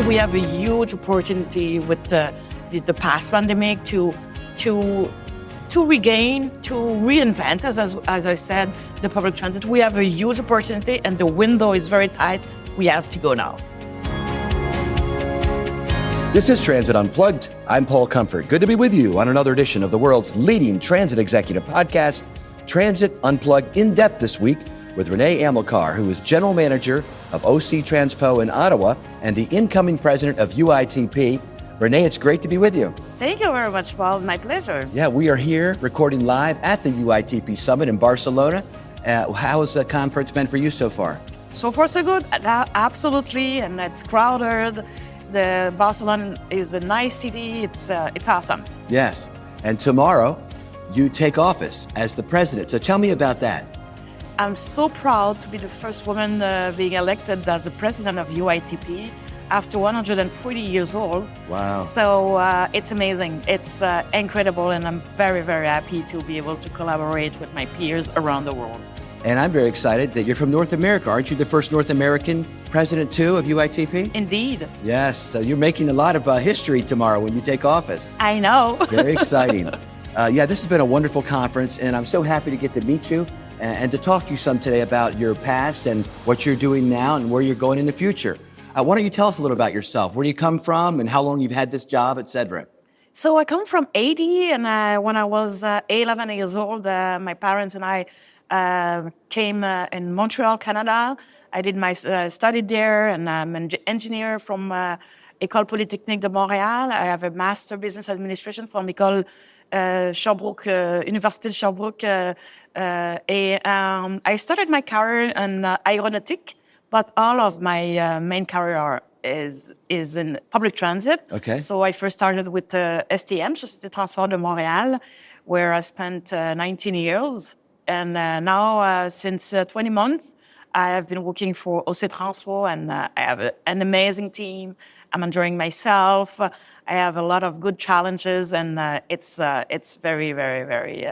we have a huge opportunity with the past pandemic to regain, to reinvent, as I said, the public transit. We have a huge opportunity and the window is very tight. We have to go now. This is Transit Unplugged. I'm Paul Comfort. Good to be with you on another edition of the world's leading transit executive podcast, Transit Unplugged In Depth this week with Renée Amilcar, who is General Manager of OC Transpo in Ottawa and the incoming President of UITP. Renée, it's great to be with you. Thank you very much, Paul. My pleasure. Yeah, we are here recording live at the UITP Summit in Barcelona. How has the conference been for you so far? So far, so good. Absolutely, and it's crowded. The Barcelona is a nice city. It's awesome. Yes, and tomorrow you take office as the president. So tell me about that. I'm so proud to be the first woman being elected as the president of UITP after 140 years old. Wow. So it's amazing. It's incredible, and I'm very, very happy to be able to collaborate with my peers around the world. And I'm very excited that you're from North America. Aren't you the first North American president, too, of UITP? Indeed. Yes, so you're making a lot of history tomorrow when you take office. I know. Very exciting. Yeah, this has been a wonderful conference, and I'm so happy to get to meet you and to talk to you some today about your past and what you're doing now and where you're going in the future. Why don't you tell us a little about yourself? Where do you come from and how long you've had this job, et cetera? So I come from Haiti, and when I was 11 years old, my parents and I came in Montreal, Canada. I did my studied there, and I'm an engineer from École Polytechnique de Montréal. I have a Master Business Administration from École Sherbrooke, Université de Sherbrooke. I started my career in aeronautic, but all of my main career is in public transit. Okay. So I first started with STM, Société Transport de Montréal, where I spent 19 years. And now, since 20 months, I have been working for OC Transpo, and I have an amazing team. I'm enjoying myself. I have a lot of good challenges, and it's very, very, very,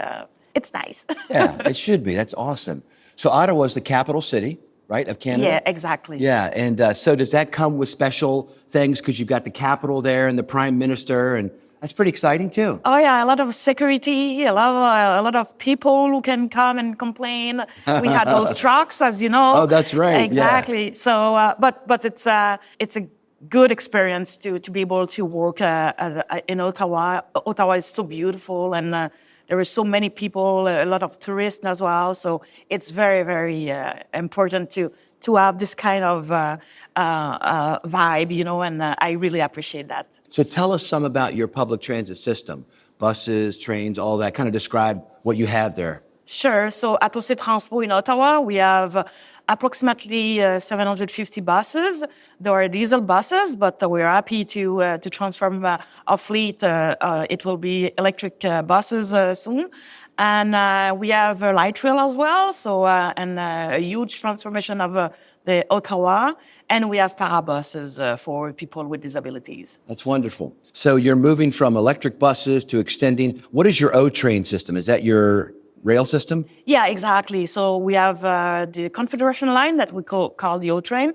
it's nice. Yeah, it should be. That's awesome. So Ottawa is the capital city, right, of Canada? Yeah, exactly. Yeah, and so does that come with special things because you've got the capital there and the prime minister, and that's pretty exciting too. Oh yeah, a lot of security, a lot of people who can come and complain. We had those trucks, as you know. Oh, that's right. Exactly. Yeah. So, but it's a good experience to be able to work in Ottawa. Ottawa is so beautiful, and there are so many people, a lot of tourists as well. So it's very, very important to have this kind of vibe, you know, and I really appreciate that. So tell us some about your public transit system, buses, trains, all that. Kind of describe what you have there. Sure. So at OC Transpo in Ottawa, we have approximately 750 buses. There are diesel buses, but we're happy to transform our fleet. It will be electric buses soon. And we have a light rail as well, so and a huge transformation of the Ottawa. And we have parabuses for people with disabilities. That's wonderful. So you're moving from electric buses to extending. What is your O-train system? Is that your rail system? Yeah, exactly. So we have the Confederation line that we call the O-train.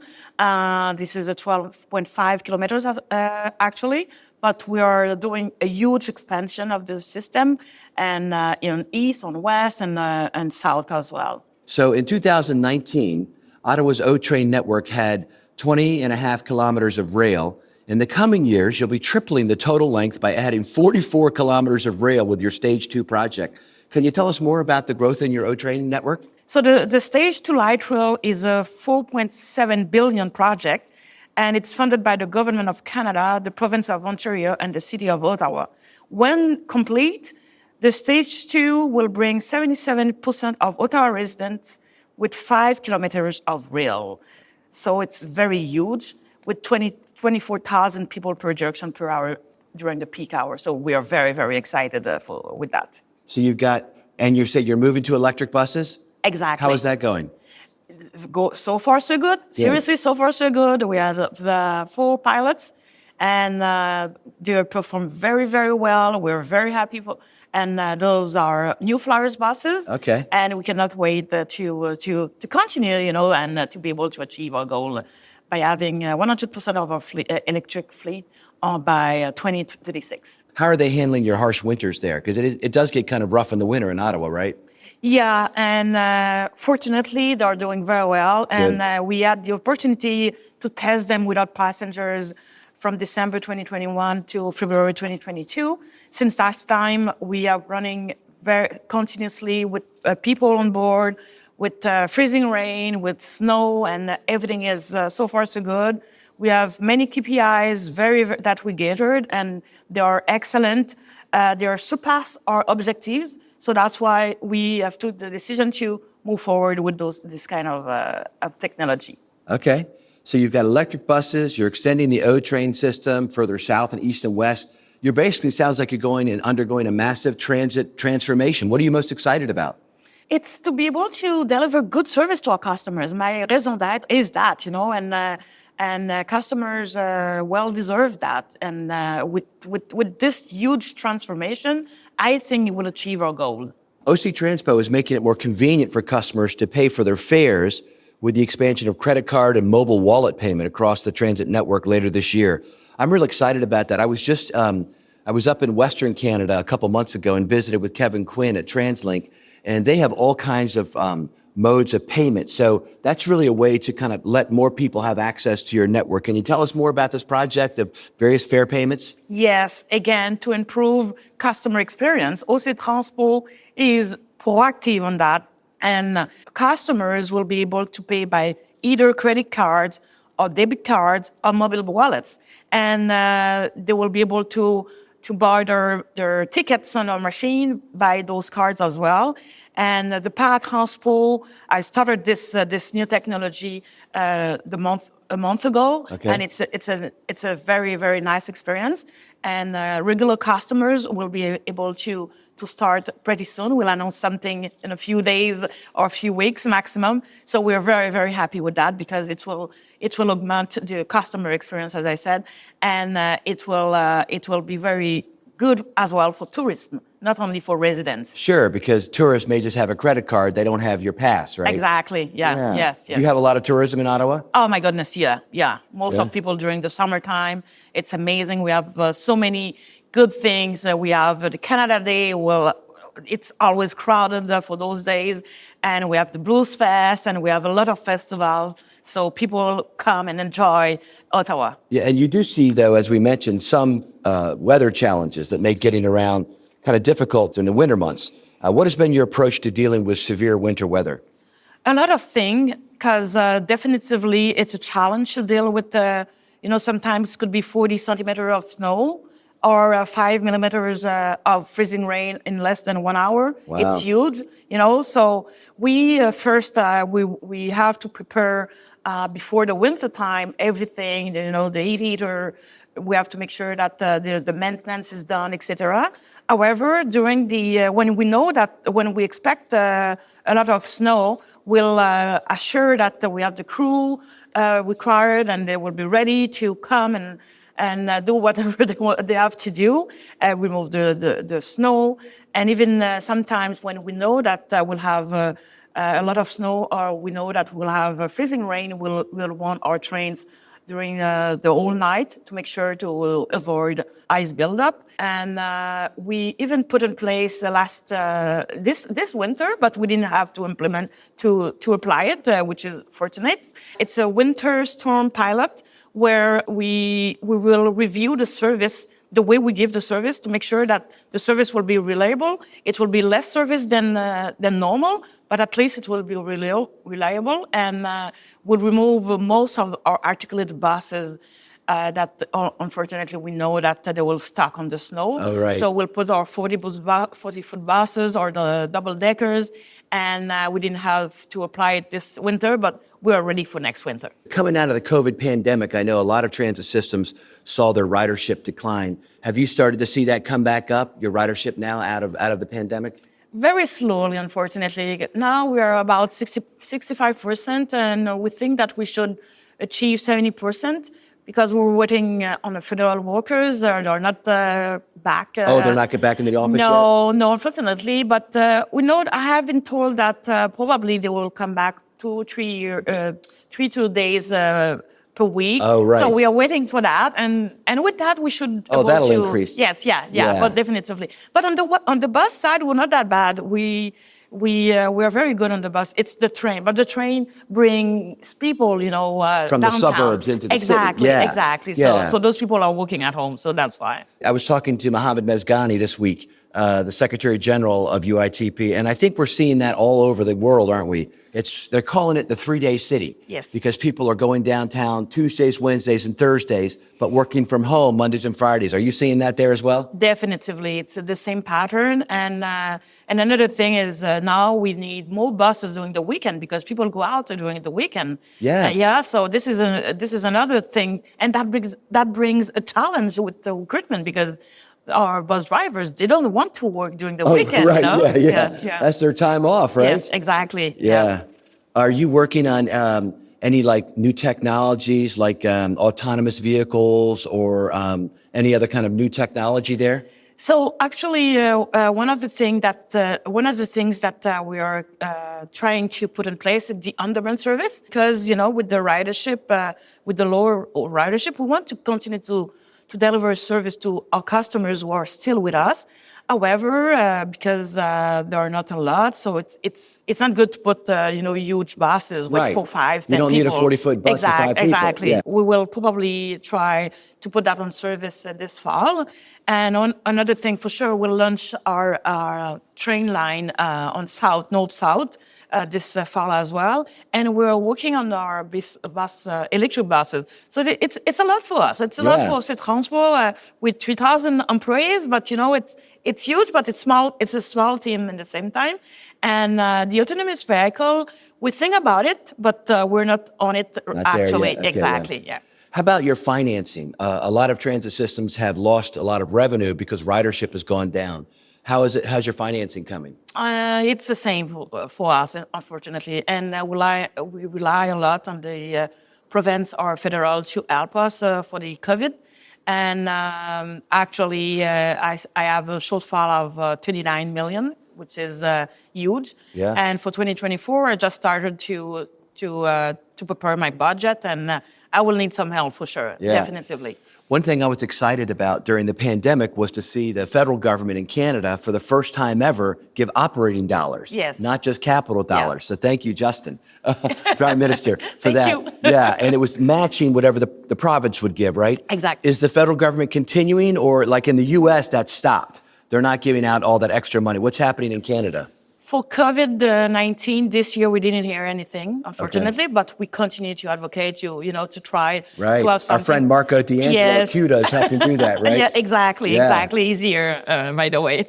This is a 12.5 kilometers actually, but we are doing a huge expansion of the system, and in east, on west, and south as well. So in 2019, Ottawa's O-train network had 20.5 kilometers of rail. In the coming years, you'll be tripling the total length by adding 44 kilometers of rail with your Stage 2 project. Can you tell us more about the growth in your O-train network? So the Stage 2 light rail is a $4.7 billion project, and it's funded by the Government of Canada, the Province of Ontario, and the City of Ottawa. When complete, the Stage 2 will bring 77% of Ottawa residents with 5 kilometers of rail. So it's very huge, with 24,000 people per junction per hour during the peak hour. So we are very, very excited with that. So you've got, and you said you're moving to electric buses? Exactly. How is that going? So far, so good. Yeah. Seriously, so far, so good. We have the 4 pilots, and they perform very, very well. We're very happy for. And those are New Flyers buses. Okay. And we cannot wait to continue, and to be able to achieve our goal by having 100% of our electric fleet by 2036. How are they handling your harsh winters there? Because it does get kind of rough in the winter in Ottawa, right? Yeah, and fortunately, they're doing very well. And we had the opportunity to test them without passengers from December 2021 to February 2022. Since that time, we are running very continuously with people on board, with freezing rain, with snow, and everything is so far so good. We have many KPIs that we gathered, and they are excellent. They are surpass our objectives. So that's why we have took the decision to move forward with this kind of technology. Okay. So you've got electric buses, you're extending the O train system further south and east and west. You're basically, sounds like you're going and undergoing a massive transit transformation. What are you most excited about? It's to be able to deliver good service to our customers. My raison d'être is that, and customers well deserve that. And with this huge transformation, I think it will achieve our goal. OC Transpo is making it more convenient for customers to pay for their fares with the expansion of credit card and mobile wallet payment across the transit network later this year. I'm really excited about that. I was up in Western Canada a couple months ago and visited with Kevin Quinn at TransLink, and they have all kinds of modes of payment. So that's really a way to kind of let more people have access to your network. Can you tell us more about this project of various fare payments? Yes, again, to improve customer experience, OC Transpo is proactive on that. And customers will be able to pay by either credit cards or debit cards or mobile wallets. And they will be able to buy their tickets on our machine by those cards as well. And the Transpo, I started this new technology a month ago, okay. And it's a very, very nice experience. And regular customers will be able to start pretty soon. We'll announce something in a few days or a few weeks maximum. So we're very, very happy with that because it will augment the customer experience, as I said, and it will be very good as well for tourism, not only for residents. Sure, because tourists may just have a credit card, they don't have your pass, right? Exactly. Yeah. Yes. Do you have a lot of tourism in Ottawa? Oh my goodness, yeah. Most of people during the summertime. It's amazing. We have so many good things. We have the Canada Day. Well, it's always crowded for those days. And we have the Blues Fest, and we have a lot of festivals. So people come and enjoy Ottawa. Yeah, and you do see, though, as we mentioned, some weather challenges that make getting around kind of difficult in the winter months. What has been your approach to dealing with severe winter weather? A lot of things, because definitively it's a challenge to deal with, sometimes it could be 40 centimeters of snow or 5 millimeters of freezing rain in less than 1 hour. Wow. It's huge, so we first, we have to prepare before the winter time, everything, the heat heater, we have to make sure that the maintenance is done, etc. However, during when we expect a lot of snow, we'll assure that we have the crew required and they will be ready to come and do whatever they have to do, remove the snow. And even sometimes when we know that we'll have a lot of snow or we know that we'll have freezing rain, we'll want our trains during the whole night to make sure to avoid ice buildup. And we even put in place this winter, but we didn't have to implement to apply it, which is fortunate. It's a winter storm pilot where we will review the service, the way we give the service, to make sure that the service will be reliable. It will be less service than normal, but at least it will be reliable, and will remove most of our articulated buses that unfortunately we know that they will stuck on the snow. Oh, right. So we'll put our 40-foot buses or the double deckers, and we didn't have to apply it this winter, but we are ready for next winter. Coming out of the COVID pandemic, I know a lot of transit systems saw their ridership decline. Have you started to see that come back up, your ridership now out of the pandemic? Very slowly, unfortunately. Now we are about 65%, and we think that we should achieve 70%. Because we're waiting on the federal workers, they're not back. They're not back in the office yet? No, unfortunately. But we know, I have been told that probably they will come back 2 days per per week. Oh, right. So we are waiting for that, and with that we should. Oh, that'll increase. Yes, yeah, but definitively. But on the bus side, we're not that bad. We are very good on the bus. It's the train, but the train brings people, from downtown. the suburbs into the exactly, city. Exactly. Yeah. So those people are working at home. So that's why. I was talking to Mohammed Mezgani this week, the Secretary General of UITP, and I think we're seeing that all over the world, aren't we? They're calling it the 3-day city. Yes. Because people are going downtown Tuesdays, Wednesdays, and Thursdays, but working from home Mondays and Fridays. Are you seeing that there as well? Definitively, it's the same pattern. And another thing is now we need more buses during the weekend because people go out during the weekend. Yes. So this is another thing, and that brings a challenge with the recruitment because our bus drivers, they don't want to work during the weekend. Right. Yeah. That's their time off, right? Yes, exactly. Yeah. Are you working on any like new technologies like autonomous vehicles or any other kind of new technology there? So actually, one of the things that we are trying to put in place is the on-demand service because with the ridership, with the lower ridership, we want to continue to deliver service to our customers who are still with us. However, because there are not a lot, so it's not good to put huge buses with 4, 5, 10 people. You don't need a 40-foot bus for 5 people. Exactly. Yeah. We will probably try to put that on service this fall. And another thing for sure, we'll launch our train line on north-south this fall as well. And we're working on our electric buses. So it's a lot for us. It's a lot for OC Transpo with 3,000 employees, but it's huge, but it's small. It's a small team at the same time. And the autonomous vehicle, we think about it, but we're not on it actually. Okay, exactly, yeah. How about your financing? A lot of transit systems have lost a lot of revenue because ridership has gone down. How's your financing coming? It's the same for us, unfortunately, and we rely a lot on the province or federal to help us for the COVID. And actually, I have a shortfall of 29 million, which is huge. Yeah. And for 2024, I just started to prepare my budget, and I will need some help for sure, definitively. One thing I was excited about during the pandemic was to see the federal government in Canada, for the first time ever, give operating dollars, not just capital dollars. So thank you, Justin, Prime Minister, for that. Thank you. Yeah, and it was matching whatever the province would give, right? Exactly. Is the federal government continuing, or like in the U.S., that stopped? They're not giving out all that extra money. What's happening in Canada? For COVID-19, this year we didn't hear anything, unfortunately, but we continue to advocate, to try to have something. Our friend Marco D'Angelo Cuda is helping do that, right? Yeah, exactly. Easier, by the way, in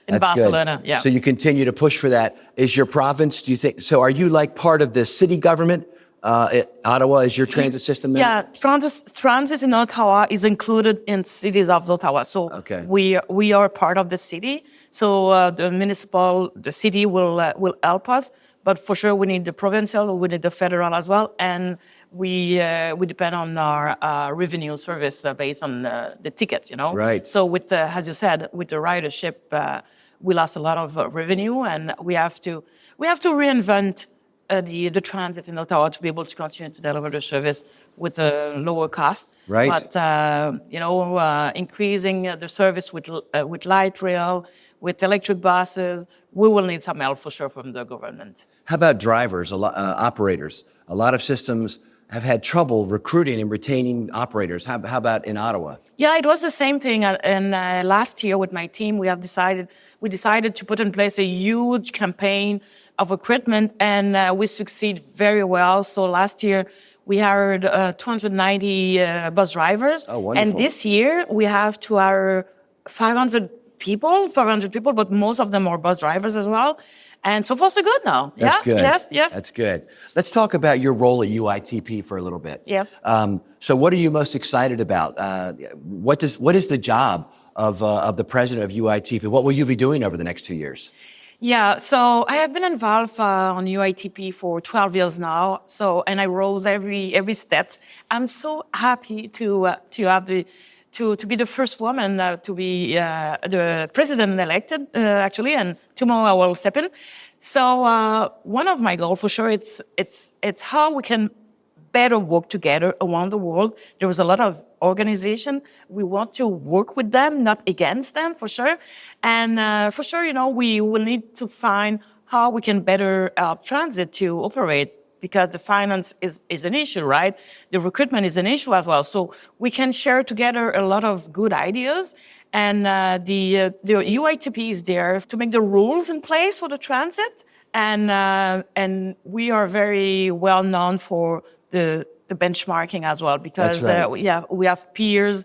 That's Barcelona. Good. Yeah. So you continue to push for that. Is your province, do you think, so are you like part of the city government? Ottawa is your transit system there? Yeah, transit in Ottawa is included in cities of Ottawa. So we are part of the city. So the city will help us, but for sure we need the provincial, we need the federal as well, and we depend on our revenue service based on the ticket, Right. So as you said, with the ridership, we lost a lot of revenue, and we have to reinvent the transit in Ottawa to be able to continue to deliver the service with a lower cost. Right. But increasing the service with light rail, with electric buses, we will need some help for sure from the government. How about drivers, operators? A lot of systems have had trouble recruiting and retaining operators. How about in Ottawa? Yeah, it was the same thing. And last year with my team, we decided to put in place a huge campaign of recruitment, and we succeed very well. So last year we hired 290 bus drivers. Oh, wonderful. And this year we have to hire 500 people, but most of them are bus drivers as well. And so far, so good now. That's good. Yes. That's good. Let's talk about your role at UITP for a little bit. Yeah. So what are you most excited about? What is the job of the president of UITP? What will you be doing over the next 2 years? Yeah, so I have been involved on UITP for 12 years now. And I rose every step. I'm so happy to be the first woman to be the president elected, actually, and tomorrow I will step in. So one of my goals, for sure, it's how we can better work together around the world. There was a lot of organization. We want to work with them, not against them, for sure. And for sure, we will need to find how we can better help transit to operate, because the finance is an issue, right? The recruitment is an issue as well. So we can share together a lot of good ideas. And the UITP is there to make the rules in place for the transit. And we are very well known for the benchmarking as well, because That's right. we have peers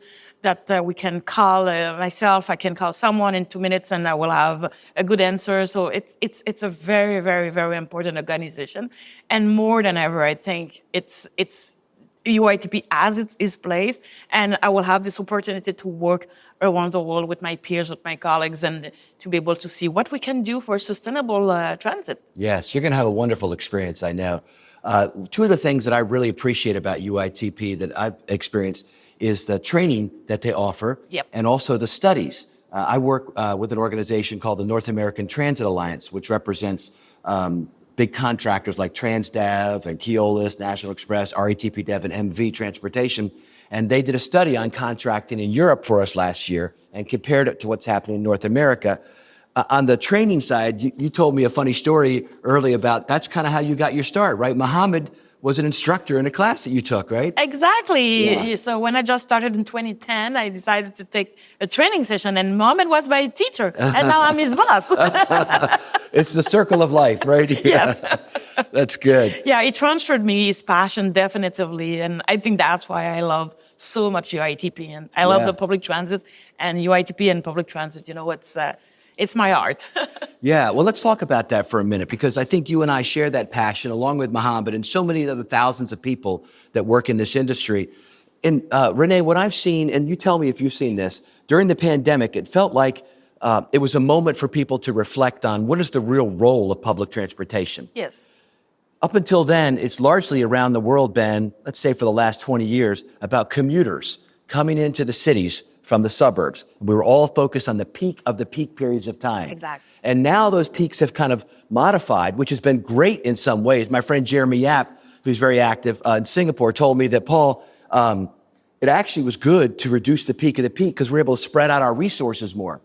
that we can call. Myself, I can call someone in 2 minutes and I will have a good answer. So it's a very, very, very important organization. And more than ever, I think it's UITP has its place, and I will have this opportunity to work around the world with my peers, with my colleagues, and to be able to see what we can do for sustainable transit. Yes, you're going to have a wonderful experience, I know. Two of the things that I really appreciate about UITP that I've experienced is the training that they offer, Yep. and also the studies. I work with an organization called the North American Transit Alliance, which represents big contractors like TransDev and Keolis, National Express, RETP Dev, and MV Transportation. And they did a study on contracting in Europe for us last year and compared it to what's happening in North America. On the training side, you told me a funny story early about that's kind of how you got your start, right? Mohammed was an instructor in a class that you took, right? Exactly. Yeah. So when I just started in 2010, I decided to take a training session, and Mohammed was my teacher, and now I'm his boss. It's the circle of life, right? Yes. That's good. Yeah, he transferred me his passion definitively, and I think that's why I love so much UITP, and I love the public transit, and UITP and public transit. It's my art. Yeah, well, let's talk about that for a minute, because I think you and I share that passion along with Mohammed and so many other thousands of people that work in this industry. And Renee, what I've seen, and you tell me if you've seen this, during the pandemic, it felt like it was a moment for people to reflect on what is the real role of public transportation. Yes. Up until then, it's largely around the world been, let's say for the last 20 years, about commuters coming into the cities from the suburbs. We were all focused on the peak periods of time. Exactly. And now those peaks have kind of modified, which has been great in some ways. My friend Jeremy Yap, who's very active in Singapore, told me that, Paul, it actually was good to reduce the peak of the peak because we're able to spread out our resources more.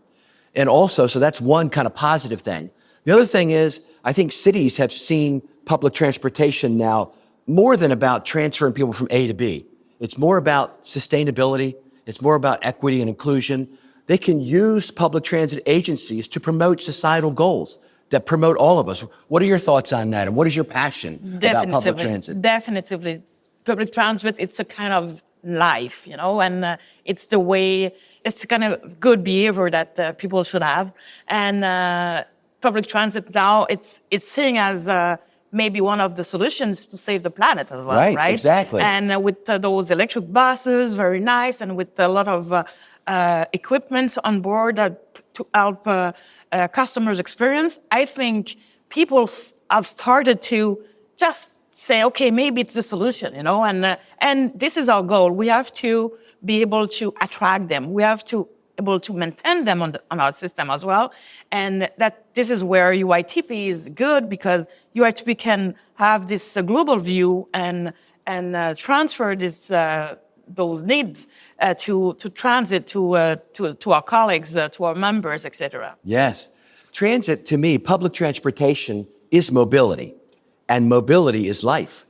And also, so that's one kind of positive thing. The other thing is, I think cities have seen public transportation now more than about transferring people from A to B. It's more about sustainability. It's more about equity and inclusion. They can use public transit agencies to promote societal goals that promote all of us. What are your thoughts on that? And what is your passion about public transit? Definitely. Public transit, it's a kind of life, and it's the way, it's the kind of good behavior that people should have. And public transit now, it's seen as maybe one of the solutions to save the planet as well, right? Exactly. And with those electric buses, very nice, and with a lot of equipment on board to help customers experience, I think people have started to just say, okay, maybe it's the solution, and this is our goal. We have to be able to attract them. We have to able to maintain them on our system as well. And that this is where UITP is good, because UITP can have this global view and transfer those needs to transit to our colleagues, to our members, etc. Yes. Transit, to me, public transportation is mobility, and mobility is life.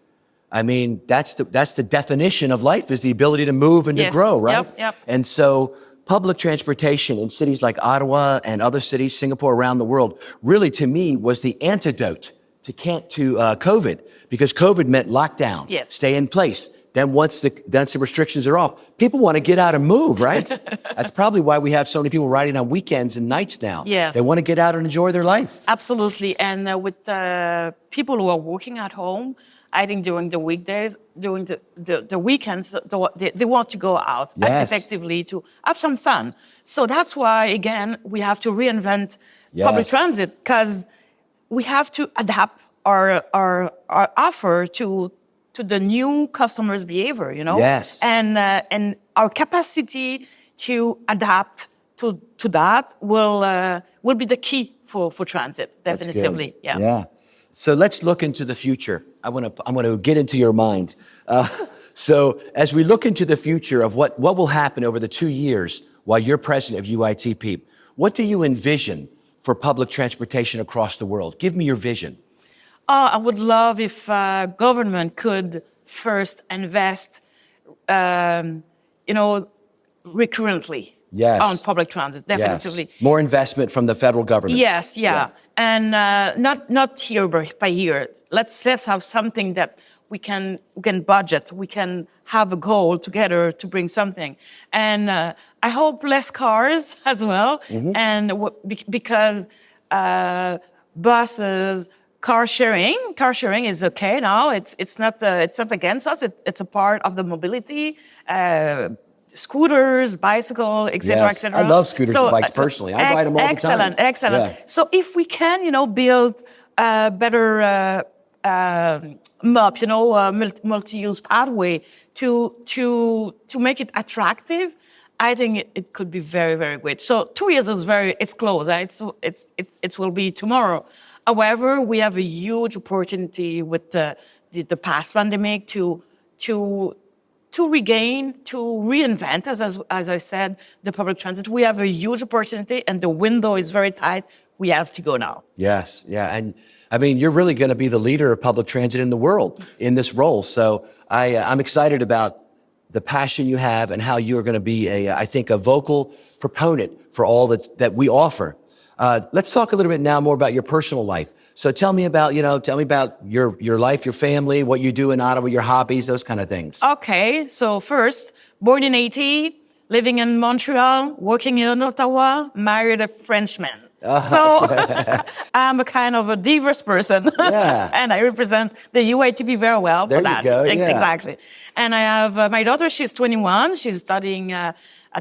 I mean, that's the definition of life, is the ability to move and to grow, right? Yep. And so public transportation in cities like Ottawa and other cities, Singapore, around the world, really, to me, was the antidote to COVID, because COVID meant lockdown, stay in place. Then once the restrictions are off, people want to get out and move, right? That's probably why we have so many people riding on weekends and nights now. Yes. They want to get out and enjoy their life. Absolutely. And with people who are working at home, I think during the weekdays, during the weekends, they want to go out effectively to have some fun. So that's why, again, we have to reinvent public transit, because we have to adapt our offer to the new customers' behavior, Yes. And our capacity to adapt to that will be the key for transit, definitively. Yeah. So let's look into the future. I want to get into your mind. So as we look into the future of what will happen over the 2 years while you're president of UITP, what do you envision for public transportation across the world? Give me your vision. I would love if government could first invest, recurrently on public transit, definitively. Yes. More investment from the federal government. Yes, yeah. And not year by year. Let's have something that we can budget. We can have a goal together to bring something. And I hope less cars as well. And because buses, car sharing is okay now. It's not against us. It's a part of the mobility. Scooters, bicycle, etc., etc. I love scooters and bikes personally. I ride them all the time. Excellent. Yeah. So if we can, build a better MUP, multi-use pathway to make it attractive, I think it could be very, very great. So 2 years is it's close, right? So it will be tomorrow. However, we have a huge opportunity with the past pandemic to regain, to reinvent, as I said, the public transit. We have a huge opportunity, and the window is very tight. We have to go now. Yes, yeah, and I mean, you're really going to be the leader of public transit in the world in this role. So I'm excited about the passion you have and how you are going to be I think, a vocal proponent for all that we offer. Let's talk a little bit now more about your personal life. So tell me about your life, your family, what you do in Ottawa, your hobbies, those kind of things. Okay, so first, born in Haiti, living in Montreal, working in Ottawa, married a Frenchman. So I'm a kind of a diverse person. Yeah. And I represent the UITP very well there for that. There you go, yeah. Exactly. And I have my daughter, she's 21. She's studying at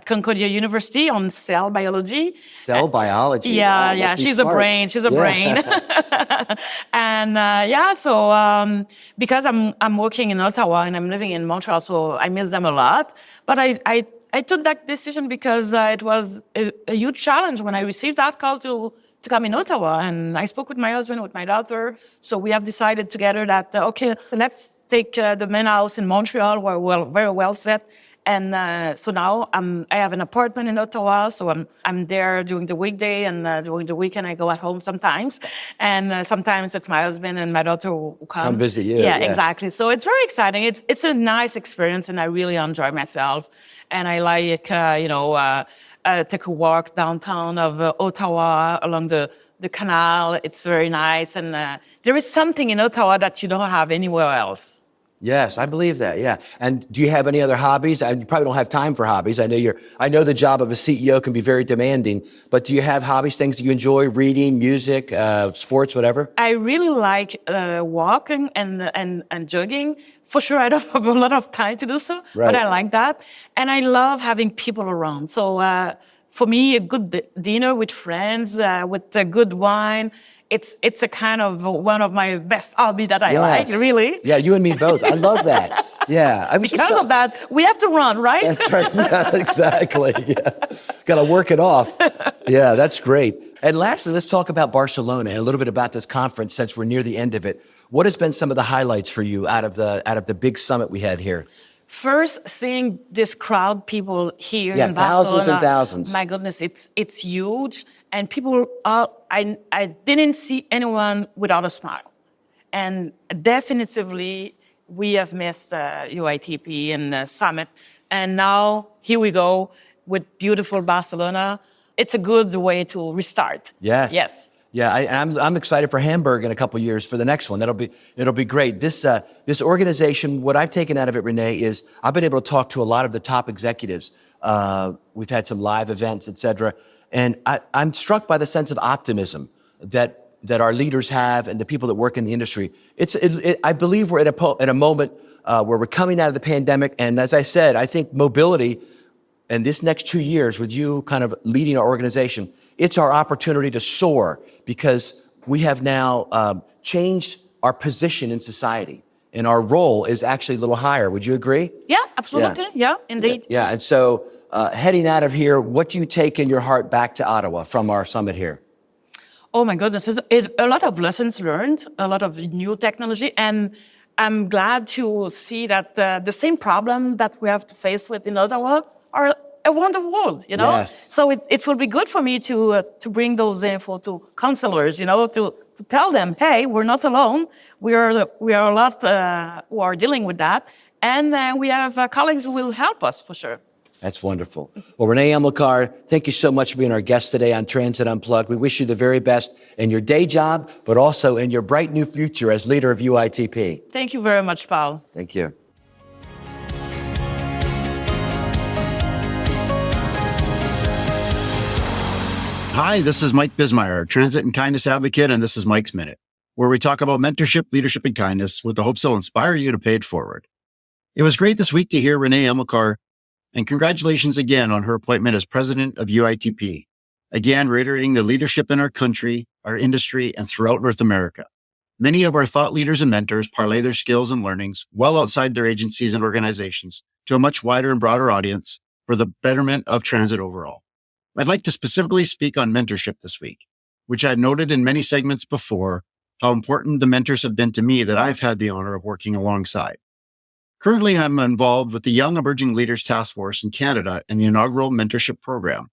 Concordia University on cell biology. Cell biology? Yeah. She's smart. She's a brain. And so because I'm working in Ottawa and I'm living in Montreal, so I miss them a lot. But I took that decision because it was a huge challenge when I received that call to come in Ottawa. And I spoke with my husband, with my daughter. So we have decided together that, okay, let's take the main house in Montreal where we're very well set. And so now I have an apartment in Ottawa, so I'm there during the weekday, and during the weekend I go at home sometimes. And sometimes it's my husband and my daughter who come visit you. Yeah, exactly. So it's very exciting. It's a nice experience, and I really enjoy myself. And I like take a walk downtown of Ottawa along the canal. It's very nice, and there is something in Ottawa that you don't have anywhere else. Yes, I believe that. Yeah. And do you have any other hobbies? You probably don't have time for hobbies. I know the job of a CEO can be very demanding, but do you have hobbies, things that you enjoy, reading, music, sports, whatever? I really like walking and jogging. For sure, I don't have a lot of time to do so, right. But I like that. And I love having people around. So for me, a good dinner with friends, with a good wine, it's a kind of one of my best hobby that I like, really. Yeah, you and me both. I love that. Yeah. Because of that, we have to run, right? That's right. Yeah, exactly. Yeah. Got to work it off. Yeah, that's great. And lastly, let's talk about Barcelona and a little bit about this conference since we're near the end of it. What has been some of the highlights for you out of the big summit we had here? First, seeing this crowd, people here in Barcelona. Thousands and thousands. My goodness, it's huge. And people I didn't see anyone without a smile. And definitively, we have missed UITP and the summit. And now, here we go with beautiful Barcelona. It's a good way to restart. Yes. Yeah, I'm excited for Hamburg in a couple of years for the next one. It'll be great. This organization, what I've taken out of it, Renee, is I've been able to talk to a lot of the top executives. We've had some live events, et cetera. And I'm struck by the sense of optimism that our leaders have and the people that work in the industry. I believe we're at a moment where we're coming out of the pandemic. And as I said, I think mobility and this next 2 years with you kind of leading our organization, it's our opportunity to soar because we have now changed our position in society. And our role is actually a little higher. Would you agree? Yeah, absolutely. Yeah, indeed. Yeah, and so heading out of here, what do you take in your heart back to Ottawa from our summit here? Oh my goodness, a lot of lessons learned, a lot of new technology, and I'm glad to see that the same problem that we have to face with in Ottawa are around the world, Yes. So it will be good for me to bring those info to counselors, to tell them, hey, we're not alone. We are a lot who are dealing with that. And we have colleagues who will help us for sure. That's wonderful. Well, Renée Amilcar, thank you so much for being our guest today on Transit Unplugged. We wish you the very best in your day job, but also in your bright new future as leader of UITP. Thank you very much, Paul. Thank you. Hi, this is Mike Bismeyer, Transit and Kindness Advocate, and this is Mike's Minute, where we talk about mentorship, leadership, and kindness with the hopes it'll inspire you to pay it forward. It was great this week to hear Renée Amilcar, and congratulations again on her appointment as President of UITP. Again, reiterating the leadership in our country, our industry, and throughout North America. Many of our thought leaders and mentors parlay their skills and learnings well outside their agencies and organizations to a much wider and broader audience for the betterment of transit overall. I'd like to specifically speak on mentorship this week, which I've noted in many segments before, how important the mentors have been to me that I've had the honor of working alongside. Currently, I'm involved with the Young Emerging Leaders Task Force in Canada and the inaugural mentorship program.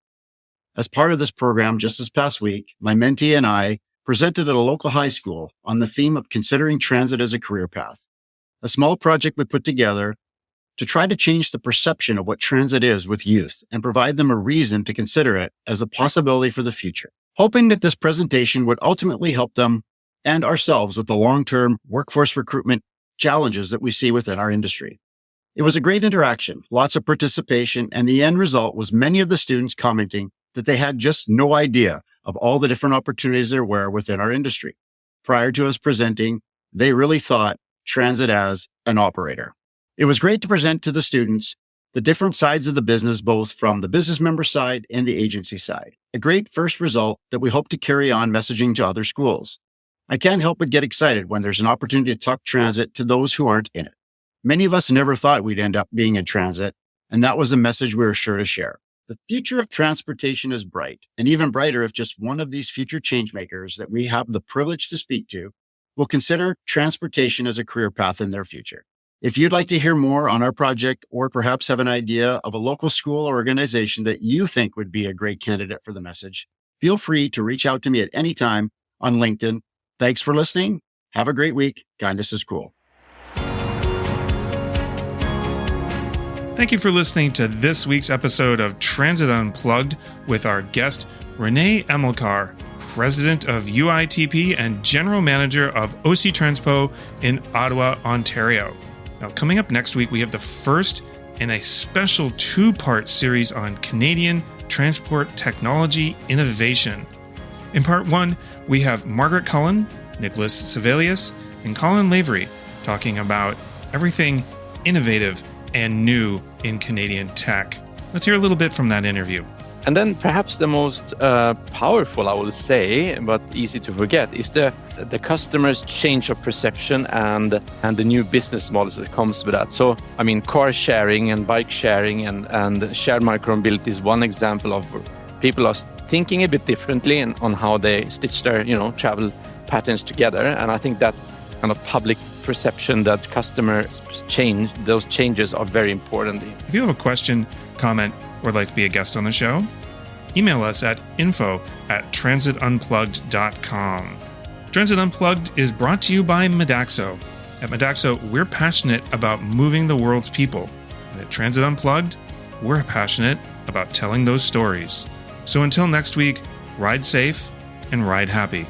As part of this program, just this past week, my mentee and I presented at a local high school on the theme of considering transit as a career path, a small project we put together to try to change the perception of what transit is with youth and provide them a reason to consider it as a possibility for the future, hoping that this presentation would ultimately help them and ourselves with the long-term workforce recruitment challenges that we see within our industry. It was a great interaction, lots of participation, and the end result was many of the students commenting that they had just no idea of all the different opportunities there were within our industry. Prior to us presenting, they really thought transit as an operator. It was great to present to the students the different sides of the business, both from the business member side and the agency side. A great first result that we hope to carry on messaging to other schools. I can't help but get excited when there's an opportunity to talk transit to those who aren't in it. Many of us never thought we'd end up being in transit, and that was a message we were sure to share. The future of transportation is bright, and even brighter if just one of these future changemakers that we have the privilege to speak to will consider transportation as a career path in their future. If you'd like to hear more on our project or perhaps have an idea of a local school or organization that you think would be a great candidate for the message, feel free to reach out to me at any time on LinkedIn. Thanks for listening. Have a great week. Kindness is cool. Thank you for listening to this week's episode of Transit Unplugged with our guest, Renée Amilcar, President of UITP and General Manager of OC Transpo in Ottawa, Ontario. Now, coming up next week, we have the first in a special two-part series on Canadian transport technology innovation. In part one, we have Margaret Cullen, Nicholas Sevelius, and Colin Lavery talking about everything innovative and new in Canadian tech. Let's hear a little bit from that interview. And then perhaps the most powerful, I will say, but easy to forget, is the customer's change of perception and the new business models that comes with that. So, I mean, car sharing and bike sharing and shared micromobility is one example of people are thinking a bit differently on how they stitch their, travel patterns together. And I think that kind of public perception that customers change, those changes are very important. If you have a question, comment, or would like to be a guest on the show, email us at info@transitunplugged.com. Transit Unplugged is brought to you by Modaxo. At Modaxo, we're passionate about moving the world's people. And at Transit Unplugged, we're passionate about telling those stories. So until next week, ride safe and ride happy.